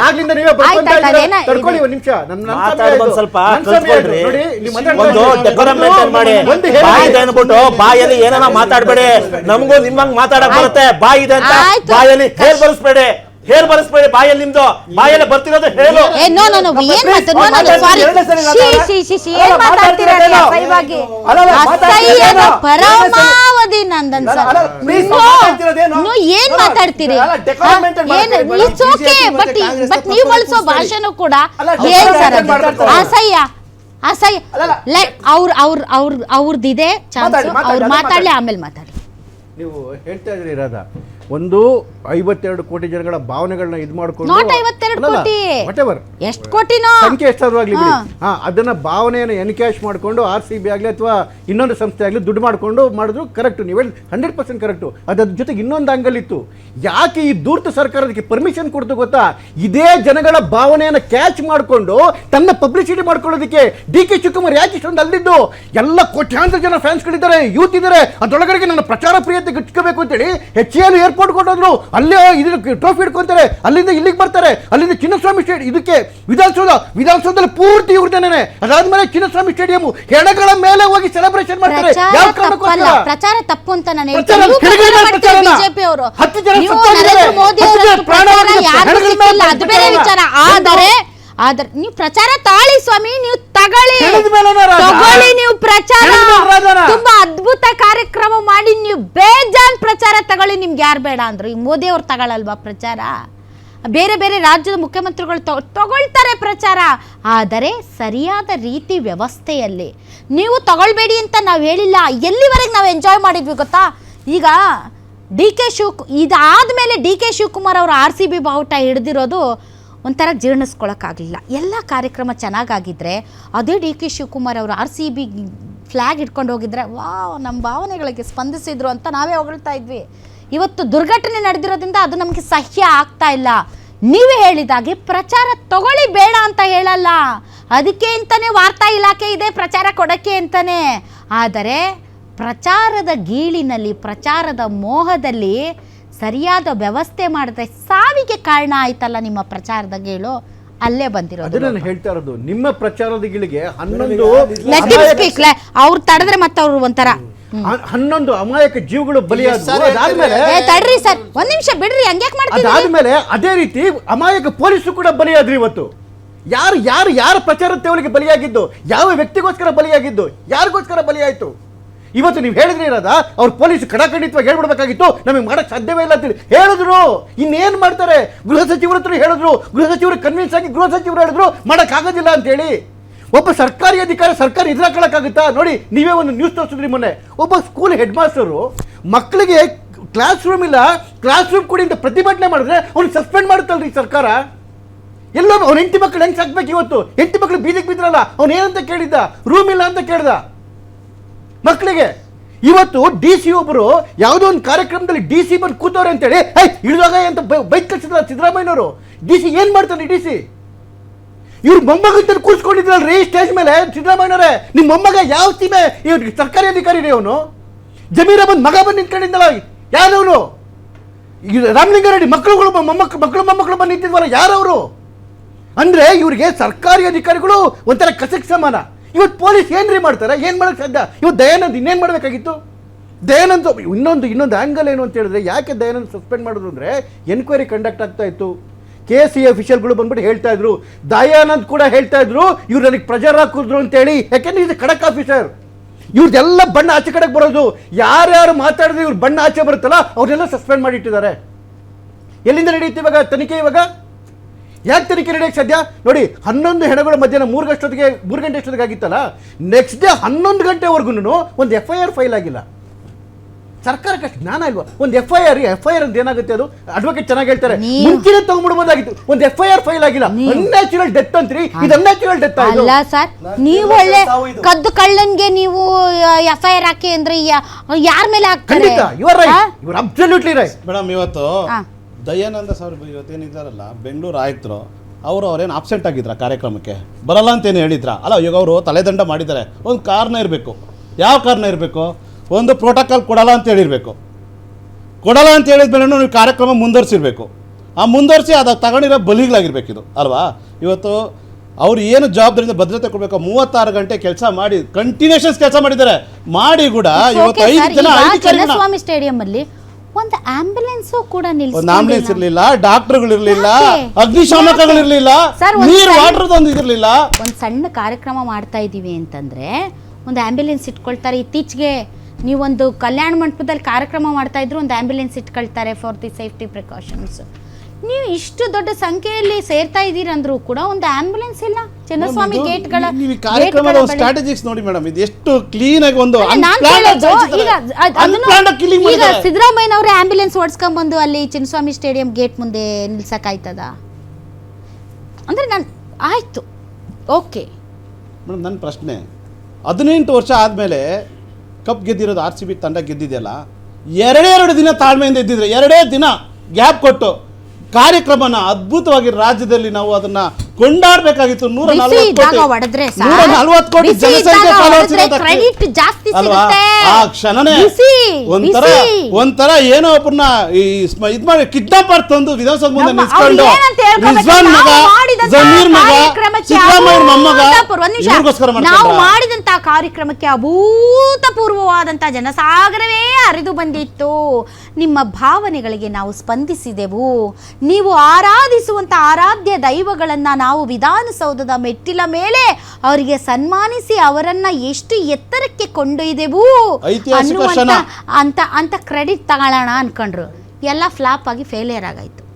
ಆಗ್ಲಿಂದ ನೀವೇ ತಡ್ಕೊಳ್ಳಿ ಒಂದು ನಿಮಿಷ ಸ್ವಲ್ಪ ಡೆಕೋರಂ ಮೇಂಟೈನ್ ಮಾಡಿ. ಬಾಯಿ ಇದೆ ಅನ್ಬಿಟ್ಟು ಬಾಯಲ್ಲಿ ಏನಾರ ಮಾತಾಡ್ಬೇಡಿ. ನಮಗೂ ನಿಮ್ಮಂಗ್ ಮಾತಾಡಕ್ ಬರುತ್ತೆ. ಬಾಯಿ ಇದೆ ಅಂತ ಬಾಯಲ್ಲಿ ಹೇರ್ ಬರೆಸ್ಬೇಡಿ. ಹೇರ್ ಬರೆಸ್ಬೇಡಿ ಬಾಯಲ್ಲಿ. ನಿಮ್ದು ಬಾಯಲ್ಲಿ ಬರ್ತಿರೋದು ಹೇಳು. ಪರಮಾವಧಿ ನಂದನ್ ಸರ್ ಏನ್ ಮಾತಾಡ್ತೀರಿ? ಬಟ್ ನೀವು ಬಳಸೋ ಭಾಷೆನೂ ಕೂಡ ಏನ್ ಸರ್ ಅಸಹ್ಯ ಅಸಹ್ಯ. ಅವ್ರದ್ದಿದೆ ಚಾನ್ಸ್, ಅವ್ರು ಮಾತಾಡ್ಲಿ ಆಮೇಲೆ ಮಾತಾಡಿ. ನೀವು ಹೇಳ್ತಾ ಇದ್ರಿ ಇರೋದ ಒಂದು 52 ಕೋಟಿ ಜನಗಳ ಭಾವನೆಗಳನ್ನ ಇದು ಮಾಡ್ಕೊಂಡು ಎಷ್ಟು ಕೋಟಿನೋ ಸಂಖ್ಯೆ ಎಷ್ಟಾದ್ರೂ ಆಗ್ಲಿ ಅದನ್ನ ಭಾವನೆಯನ್ನು ಎನ್ಕ್ಯಾಶ್ ಮಾಡ್ಕೊಂಡು RCB ಆಗ್ಲಿ ಅಥವಾ ಇನ್ನೊಂದು ಸಂಸ್ಥೆ ಆಗ್ಲಿ ದುಡ್ಡು ಮಾಡ್ಕೊಂಡು ಮಾಡಿದ್ರು ಕರೆಕ್ಟ್. ನೀವು ಹೇಳಿ 100% ಕರೆಕ್ಟು. ಅದ್ರ ಜೊತೆಗೆ ಇನ್ನೊಂದು ಆಂಗಲ್ ಇತ್ತು. ಯಾಕೆ ಈ ಧೂರ್ತ ಸರ್ಕಾರಕ್ಕೆ ಪರ್ಮಿಷನ್ ಕೊಡ್ತು ಗೊತ್ತಾ? ಇದೇ ಜನಗಳ ಭಾವನೆಯನ್ನು ಕ್ಯಾಚ್ ಮಾಡಿಕೊಂಡು ತನ್ನ ಪಬ್ಲಿಸಿಟಿ ಮಾಡ್ಕೊಳ್ಳೋದಕ್ಕೆ DK ಶಿವಕುಮಾರ್ ಯಾಕೆ ಇಷ್ಟೊಂದು ಅಲ್ಲಿದ್ದು? ಎಲ್ಲ ಕೋಟ್ಯಾಂತರ ಜನ ಫ್ಯಾನ್ಸ್ಗಳಿದ್ದಾರೆ, ಯೂತ್ ಇದ್ದಾರೆ. ಅದರೊಳಗಡೆ ನನ್ನ ಪ್ರಚಾರ ಪ್ರಿಯತೆ ಗಿಟ್ಕೋಬೇಕು ಅಂತೇಳಿ HCL ಏರ್ಪೋರ್ಟ್ ಕೊಟ್ಟೋದ್ರು. ಅಲ್ಲೇ ಇದಕ್ಕೆ ಟ್ರೋಫಿ ಇಟ್ಕೊಂತಾರೆ, ಅಲ್ಲಿಂದ ಇಲ್ಲಿಗೆ ಬರ್ತಾರೆ, ಅಲ್ಲಿಂದ ಚಿನ್ನಸ್ವಾಮಿ ಸ್ಟೇಡಿಯಂ ಇದಕ್ಕೆ ವಿಧಾನಸೌಧದಲ್ಲಿ ಪೂರ್ತಿ ಇವ್ರದೇನೆ. ಅದಾದ್ಮೇಲೆ ಚಿನ್ನಸ್ವಾಮಿ ಸ್ಟೇಡಿಯಂ ಹೆಣಗಳ ಮೇಲೆ ಹೋಗಿ ಸೆಲೆಬ್ರೇಷನ್ ಮಾಡ್ತಾರೆ. ಪ್ರಚಾರ ತಪ್ಪು ಅಂತ ನಾನು ಆದ್ರೆ ನೀವು ಪ್ರಚಾರ ತಾಳಿ ಸ್ವಾಮಿ, ನೀವು ತಗೊಳ್ಳಿ, ನೀವು ಪ್ರಚಾರ ತುಂಬಾ ಅದ್ಭುತ ಕಾರ್ಯಕ್ರಮ ಮಾಡಿ ನೀವು ಬೇಜಾನ್ ಪ್ರಚಾರ ತಗೊಳ್ಳಿ. ನಿಮ್ಗೆ ಯಾರು ಬೇಡ ಅಂದ್ರು? ಈ ಮೋದಿ ಅವ್ರು ತಗೊಳ್ಳಲ್ವಾ ಪ್ರಚಾರ? ಬೇರೆ ಬೇರೆ ರಾಜ್ಯದ ಮುಖ್ಯಮಂತ್ರಿಗಳು ತಗೊಳ್ತಾರೆ ಪ್ರಚಾರ, ಆದರೆ ಸರಿಯಾದ ರೀತಿ ವ್ಯವಸ್ಥೆಯಲ್ಲಿ. ನೀವು ತಗೊಳ್ಬೇಡಿ ಅಂತ ನಾವು ಹೇಳಿಲ್ಲ. ಎಲ್ಲಿವರೆಗೆ ನಾವು ಎಂಜಾಯ್ ಮಾಡಿದ್ವಿ ಗೊತ್ತಾ? ಈಗ ಇದಾದ್ಮೇಲೆ DK ಶಿವಕುಮಾರ್ ಅವರು RCB ಬಾವುಟ ಹಿಡಿದಿರೋದು ಒಂಥರ ಜೀರ್ಣಿಸ್ಕೊಳಕ್ಕಾಗಲಿಲ್ಲ. ಎಲ್ಲ ಕಾರ್ಯಕ್ರಮ ಚೆನ್ನಾಗಾಗಿದ್ರೆ ಅದೇ DK ಶಿವಕುಮಾರ್ ಅವರು RCB ಫ್ಲ್ಯಾಗ್ ಇಟ್ಕೊಂಡು ಹೋಗಿದ್ರೆ ನಮ್ಮ ಭಾವನೆಗಳಿಗೆ ಸ್ಪಂದಿಸಿದ್ರು ಅಂತ ನಾವೇ ಹೊಗಳ್ತಾ ಇದ್ವಿ. ಇವತ್ತು ದುರ್ಘಟನೆ ನಡೆದಿರೋದ್ರಿಂದ ಅದು ನಮಗೆ ಸಹ್ಯ ಆಗ್ತಾ ಇಲ್ಲ. ನೀವೇ ಹೇಳಿದಾಗೆ ಪ್ರಚಾರ ತಗೊಳ್ಳಿ, ಬೇಡ ಅಂತ ಹೇಳಲ್ಲ. ಅದಕ್ಕೆ ಅಂತಾನೆ ವಾರ್ತಾ ಇಲಾಖೆ ಇದೆ, ಪ್ರಚಾರ ಕೊಡೋಕ್ಕೆ ಅಂತಾನೆ. ಆದರೆ ಪ್ರಚಾರದ ಗೀಳಿನಲ್ಲಿ, ಪ್ರಚಾರದ ಮೋಹದಲ್ಲಿ ಸರಿಯಾದ ವ್ಯವಸ್ಥೆ ಮಾಡಿದ್ರೆ ಸಾವಿಗೆ ಕಾರಣ ಆಯ್ತಲ್ಲ ನಿಮ್ಮ ಪ್ರಚಾರದ ಗೀಳು. ಅಲ್ಲೇ ಬಂದಿರೋದು ನಾನು ಹೇಳ್ತಾ ಇರೋದು. ನಿಮ್ಮ ಪ್ರಚಾರದ ಗೀಳಿಗೆ 11 ಅವ್ರು ತಡೆದ್ರೆ ಮತ್ತೆ ಅವ್ರು ಒಂಥರ 11 ಅಮಾಯಕ ಜೀವಗಳು ಬಲಿಯಾದ್ಮೇಲೆ ತಡ್ರಿ ಸರ್, ಒಂದ್ ನಿಮಿಷ ಬಿಡ್ರಿ, ಹಂಗ್ಯಾಕ್ ಮಾಡ್ತೀವಿ? ಅದಾದ್ಮೇಲೆ ಅದೇ ರೀತಿ ಅಮಾಯಕ ಪೊಲೀಸರು ಕೂಡ ಬಲಿಯಾದ್ರಿ. ಇವತ್ತು ಯಾರ ಪ್ರಚಾರದ ತೆವಲಿಗೆ ಬಲಿಯಾಗಿದ್ದು? ಯಾವ ವ್ಯಕ್ತಿಗೋಸ್ಕರ ಬಲಿಯಾಗಿದ್ದು? ಯಾರಿಗೋಸ್ಕರ ಬಲಿಯಾಯ್ತು? ಇವತ್ತು ನೀವು ಹೇಳಿದ್ರಿ ಇರೋದ ಅವ್ರು ಪೊಲೀಸ್ ಕಡಾಖಂಡಿತವಾಗಿ ಹೇಳ್ಬಿಡ್ಬೇಕಾಗಿತ್ತು, ನಮಗೆ ಮಾಡಕ್ ಸಾಧ್ಯವೇ ಇಲ್ಲ ಅಂತೇಳಿ ಹೇಳಿದ್ರು. ಇನ್ನೇನ್ ಮಾಡ್ತಾರೆ? ಗೃಹ ಸಚಿವರ ಹತ್ರ ಹೇಳಿದ್ರು, ಗೃಹ ಸಚಿವರು ಕನ್ವಿನ್ಸ್ ಆಗಿ ಗೃಹ ಸಚಿವರು ಹೇಳಿದ್ರು ಮಾಡಕ್ಕಾಗೋದಿಲ್ಲ ಅಂತೇಳಿ. ಒಬ್ಬ ಸರ್ಕಾರಿ ಅಧಿಕಾರಿ ಸರ್ಕಾರ ಎದುರಾಕೊಳ್ಳಕ್ಕಾಗುತ್ತಾ? ನೋಡಿ, ನೀವೇ ಒಂದು ನ್ಯೂಸ್ ತೋರಿಸಿದ್ರಿ ಮೊನ್ನೆ. ಒಬ್ಬ ಸ್ಕೂಲ್ ಹೆಡ್ ಮಾಸ್ಟರು ಮಕ್ಕಳಿಗೆ ಕ್ಲಾಸ್ ರೂಮ್ ಇಲ್ಲ, ಕ್ಲಾಸ್ ರೂಮ್ ಕೊಡಿ ಅಂತ ಪ್ರತಿಭಟನೆ ಮಾಡಿದ್ರೆ ಅವ್ನು ಸಸ್ಪೆಂಡ್ ಮಾಡುತ್ತಲ್ರಿ ಸರ್ಕಾರ. ಎಲ್ಲ ಅವ್ನ ಹೆಂಡತಿ ಮಕ್ಕಳು ಹೆಂಗ್ ಸಾಕ್ಬೇಕು? ಇವತ್ತು ಹೆಂಡತಿ ಮಕ್ಕಳು ಬೀದಿಗೆ ಬಿದ್ರಲ್ಲ, ಅವ್ನು ಏನಂತ ಕೇಳಿದ್ದ? ರೂಮ್ ಇಲ್ಲ ಅಂತ ಕೇಳ್ದ ಮಕ್ಕಳಿಗೆ. ಇವತ್ತು DC ಒಬ್ಬರು ಯಾವುದೋ ಒಂದು ಕಾರ್ಯಕ್ರಮದಲ್ಲಿ DC ಬಂದು ಕೂತವ್ರೆ ಅಂತೇಳಿ ಇಳಿದಾಗ ಅಂತ ಬೈಕ್ ಕಳಿಸಿದ್ರ ಸಿದ್ದರಾಮಯ್ಯನವರು. DC ಏನ್ ಮಾಡ್ತಾನೆ? DC ಇವ್ರು ಮೊಮ್ಮಗ ಕೂರಿಸ್ಕೊಂಡಿದ್ರಲ್ರಿ ಸ್ಟೇಜ್ ಮೇಲೆ. ಸಿದ್ದರಾಮಯ್ಯನವರೇ, ನಿಮ್ಮ ಮೊಮ್ಮಗ ಯಾವ ಸೀಮೆ ಇವ್ರಿಗೆ ಸರ್ಕಾರಿ ಅಧಿಕಾರಿ ರೀ ಅವನು? ಜಮೀರ ಬಂದು ಮಗ ಬಂದು ನಿಂತ್ಕೊಂಡಿದ್ದಲ್ಲ, ಯಾರವನು? ರಾಮಲಿಂಗಾರೆಡ್ಡಿ ಮಕ್ಕಳುಗಳು ಮೊಮ್ಮಕ್ಕಳು ಬಂದು ನಿಂತಿದ್ವಲ್ಲ, ಯಾರವರು? ಅಂದ್ರೆ ಇವ್ರಿಗೆ ಸರ್ಕಾರಿ ಅಧಿಕಾರಿಗಳು ಒಂಥರ ಕಸಕ್ ಸಮಾನ. ಇವತ್ತು ಪೊಲೀಸ್ ಏನ್ರಿ ಮಾಡ್ತಾರೆ? ಏನ್ ಮಾಡಕ್ ಸಾಧ್ಯ? ಇವತ್ತು ದಯಾನಂದ್ ಇನ್ನೇನ್ ಮಾಡ್ಬೇಕಾಗಿತ್ತು? ದಯಾನಂದ್ ಇನ್ನೊಂದು ಆಂಗಲ್ ಏನು ಅಂತ ಹೇಳಿದ್ರೆ, ಯಾಕೆ ದಯಾನಂದ್ ಸಸ್ಪೆಂಡ್ ಮಾಡಿದ್ರು ಅಂದ್ರೆ ಎನ್ಕ್ವೈರಿ ಕಂಡಕ್ಟ್ ಆಗ್ತಾ ಇತ್ತು. KC ಅಫಿಷಿಯಲ್ಗಳು ಬಂದ್ಬಿಟ್ಟು ಹೇಳ್ತಾ ಇದ್ರು, ದಯಾನಂದ್ ಕೂಡ ಹೇಳ್ತಾ ಇದ್ರು ಇವ್ರು ನನಗೆ ಪ್ರೆಷರ್ ಹಾಕಿದ್ರು ಅಂತೇಳಿ. ಯಾಕೆಂದ್ರೆ ಇದು ಖಡಕ್ ಆಫೀಸರ್, ಇವ್ರದ್ದೆಲ್ಲ ಬಣ್ಣ ಆಚೆ ಕಡೆಗೆ ಬರೋದು. ಯಾರ್ಯಾರು ಮಾತಾಡಿದ್ರೆ ಇವ್ರ ಬಣ್ಣ ಆಚೆ ಬರುತ್ತಲ್ಲ ಅವ್ರನ್ನೆಲ್ಲ ಸಸ್ಪೆಂಡ್ ಮಾಡಿಟ್ಟಿದ್ದಾರೆ. ಎಲ್ಲಿಂದ ನಡೆಯುತ್ತೆ ಇವಾಗ ತನಿಖೆ? ಇವಾಗ ಯಾಕೆ ತನಿಖೆ ನಡೆಯಕ್ಕೆ ಸಾಧ್ಯ? ನೋಡಿ, 11 ಹೆಣಗಳು ಮಧ್ಯಾಹ್ನ 3 ಗಂಟೆ ಅಷ್ಟೊತ್ತಿಗೆ ಆಗಿತ್ತಲ್ಲ, ನೆಕ್ಸ್ಟ್ ಡೇ 11 ಗಂಟೆವರೆಗೂ ಒಂದು FIR ಫೈಲ್ ಆಗಿಲ್ಲ. ಸರ್ಕಾರಕ್ಕೆ ಅಷ್ಟು ಜ್ಞಾನ ಇಲ್ವಾ? ಒಂದು FIR ಅಂತ ಏನಾಗುತ್ತೆ? ಅದು ಅಡ್ವೊಕೇಟ್ ಚೆನ್ನಾಗಿ ಹೇಳ್ತಾರೆ, ಮುಂಚೆನೆ ತಗೊಂಡ್ಬಿಡ್ಬೋದಾಗಿತ್ತು. ಒಂದು FIR ಫೈಲ್ ಆಗಿಲ್ಲ. ಅನ್ಯಾಚುರಲ್ ಡೆತ್ ಅಂತ್ರಿ, ಇದು ಅನ್ಯಾಚುರಲ್ ಡೆತ್ ಅಲ್ಲ ಸರ್. ನೀವು ಒಳ್ಳೆ ಕದ್ದು ಕಳ್ಳನ್ಗೆ ನೀವು FIR ಹಾಕಿ ಅಂದ್ರೆ ಯಾರ ಮೇಲೆ ಹಾಕ್ತಾರೆ? ಇವರ್ ರೈಟ್, ಇವರ್ ಅಬ್ಸಲ್ಯೂಟ್ಲಿ ರೈಟ್ ಮೇಡಮ್. ಇವತ್ತು ದಯಾನಂದ ಸರ್ ಇವತ್ತೇನಿದ್ದಾರಲ್ಲ, ಬೆಂಗಳೂರು ಆಯುಕ್ತರು ಅವ್ರೇನು ಆಬ್ಸೆಂಟ್ ಆಗಿದ್ರ ಕಾರ್ಯಕ್ರಮಕ್ಕೆ ಬರಲ್ಲ ಅಂತೇನು ಹೇಳಿದ್ರ? ಅಲ್ಲ, ಈಗ ಅವರು ತಲೆದಂಡ ಮಾಡಿದ್ದಾರೆ. ಒಂದು ಕಾರಣ ಇರಬೇಕು. ಯಾವ ಕಾರಣ ಇರಬೇಕು? ಒಂದು ಪ್ರೋಟೋಕಾಲ್ ಕೊಡಲ್ಲ ಅಂತ ಹೇಳಿರಬೇಕು. ಕೊಡಲ್ಲ ಅಂತ ಹೇಳಿದ್ಮೇಲೆ ನೀವು ಕಾರ್ಯಕ್ರಮ ಮುಂದುವರಿಸಿರ್ಬೇಕು. ಆ ಮುಂದುವರಿಸಿ ಅದು ತಗೊಂಡಿರೋ ಬಲಿಗಳಾಗಿರ್ಬೇಕಿದು ಅಲ್ವಾ. ಇವತ್ತು ಅವ್ರು ಏನು ಜವಾಬ್ದಾರಿಯಿಂದ ಭದ್ರತೆ ಕೊಡಬೇಕು, 36 ಗಂಟೆ ಕೆಲಸ ಮಾಡಿ ಕಂಟಿನ್ಯೂಷನ್ಸ್ ಕೆಲಸ ಮಾಡಿದ್ದಾರೆ, ಮಾಡಿ ಕೂಡ ಇವತ್ತು 5 ಜನ ಚನ್ನಸ್ವಾಮಿ ಸ್ಟೇಡಿಯಂ ಅಲ್ಲಿ ಒಂದು ಆಂಬ್ಯುಲೆನ್ಸ್ ಕೂಡ ಒಂದು ಆಂಬುಲೆನ್ಸ್ ಇರ್ಲಿಲ್ಲ, ಡಾಕ್ಟರ್ಗಳು ಇರ್ಲಿಲ್ಲ, ಯಾಕೆ? ಅಗ್ನಿಶಾಮಕಗಳು ಇರ್ಲಿಲ್ಲ, ಸರ್, ಒಂದು ನೀರು ವಾಟರ್ದೊಂದು ಇದಿರ್ಲಿಲ್ಲ. ಒಂದು ಸಣ್ಣ ಕಾರ್ಯಕ್ರಮ ಮಾಡ್ತಾ ಇದ್ದೀವಿ ಅಂತಂದ್ರೆ ಒಂದು ಆಂಬ್ಯುಲೆನ್ಸ್ ಇಟ್ಕೊಳ್ತಾರೆ. ಇತ್ತೀಚೆಗೆ ನೀವೊಂದು ಕಲ್ಯಾಣ ಮಂಟಪದಲ್ಲಿ ಕಾರ್ಯಕ್ರಮ ಮಾಡ್ತಾ ಇದ್ರು, ಒಂದು ಆಂಬ್ಯುಲೆನ್ಸ್ ಇಟ್ಕೊಳ್ತಾರೆ ಫಾರ್ ದಿ ಸೇಫ್ಟಿ ಪ್ರಿಕಾಷನ್ಸ್. ನೀವು ಇಷ್ಟು ದೊಡ್ಡ ಸಂಖ್ಯೆಯಲ್ಲಿ ಸೇರ್ತಾ ಇದ್ದೀರಂದ್ರೂ ಕೂಡ ಒಂದು ಆಂಬ್ಯುಲೆನ್ಸ್ ಇಲ್ಲ. ಚನ್ನಸ್ವಾಮಿ ಗೇಟ್ಗಳ ನೀವು ಕಾರ್ಯಕ್ರಮದ ಸ್ಟ್ರಾಟಜಿಕ್ಸ್ ನೋಡಿ ಮೇಡಮ್, ಇದು ಎಷ್ಟು ಕ್ಲೀನ್ ಆಗಿ ಒಂದು ಈಗ ಸಿದ್ದರಾಮಯ್ಯನವರೇ ಆಂಬ್ಯುಲೆನ್ಸ್ ಓಡಿಸ್ಕೊಂಡ್ ಬಂದು ಅಲ್ಲಿ ಚಿನ್ನಸ್ವಾಮಿ ಸ್ಟೇಡಿಯಂ ಗೇಟ್ ಮುಂದೆ ನಿಲ್ಸಕ್ಕಾಯ್ತದ? ಅಂದ್ರೆ ನಾನು ಆಯ್ತು, ಓಕೆ ಮೇಡಮ್. ನನ್ನ ಪ್ರಶ್ನೆ, 18 ವರ್ಷ ಆದಮೇಲೆ ಕಪ್ ಗೆದ್ದಿರೋದು RCB ತಂಡ ಗೆದ್ದಿದೆಯಲ್ಲ, ಎರಡೇ ದಿನ ತಾಳ್ಮೆಯಿಂದ ಇದ್ದಿದ್ರೆ, 2 ದಿನ ಗ್ಯಾಪ್ ಕೊಟ್ಟು ಕಾರ್ಯಕ್ರಮನ ಅದ್ಭುತವಾಗಿ ರಾಜ್ಯದಲ್ಲಿ ನಾವು ಅದನ್ನ ಕೊಂಡಾಡಬೇಕಾಗಿತ್ತು. 140 ಕೋಟಿ ಜನಸಂಖ್ಯೆ ಅಲ್ವಾ? ಆ ಕ್ಷಣನೇ ಒಂಥರ ಏನೋ ಒಬ್ಬರನ್ನ ಇದ್ ಮಾಡಿ ಕಿಡ್ನಾಪರ್ ತಂದು ವಿಧಾನಸೌಧ ಮುಂದೆ ನಿಲ್ಸ್ಕೊಂಡು ರಿಜ್ವಾನ್ ಮಗ, ಜಮೀರ್ ಮಗ, ಸಿದ್ದರಾಮಯ್ಯ ಮೊಮ್ಮಗ ಇವ್ರಿಗೋಸ್ಕರ ನಾವು ಮಾಡಿದಂತಹ ಕಾರ್ಯಕ್ರಮಕ್ಕೆ ಅಭೂತಪೂರ್ವವಾದಂತಹ ಜನಸಾಗರವೇ ಹರಿದು ಬಂದಿತ್ತು. ನಿಮ್ಮ ಭಾವನೆಗಳಿಗೆ ನಾವು ಸ್ಪಂದಿಸಿದೆವು. ನೀವು ಆರಾಧಿಸುವಂತ ಆರಾಧ್ಯ ದೈವಗಳನ್ನ ನಾವು ವಿಧಾನಸೌಧದ ಮೆಟ್ಟಿಲ ಮೇಲೆ ಅವರಿಗೆ ಸನ್ಮಾನಿಸಿ ಅವರನ್ನ ಎಷ್ಟು ಎತ್ತರಕ್ಕೆ ಕೊಂಡೊಯ್ದೆವು ಅನ್ನುವಂತ ಅಂತ ಕ್ರೆಡಿಟ್ ತಗೊಳ್ಳೋಣ ಅನ್ಕೊಂಡ್ರು. ಎಲ್ಲ ಫ್ಲಾಪ್ ಆಗಿ ಫೇಲಿಯರ್ ಆಗಾಯ್ತು.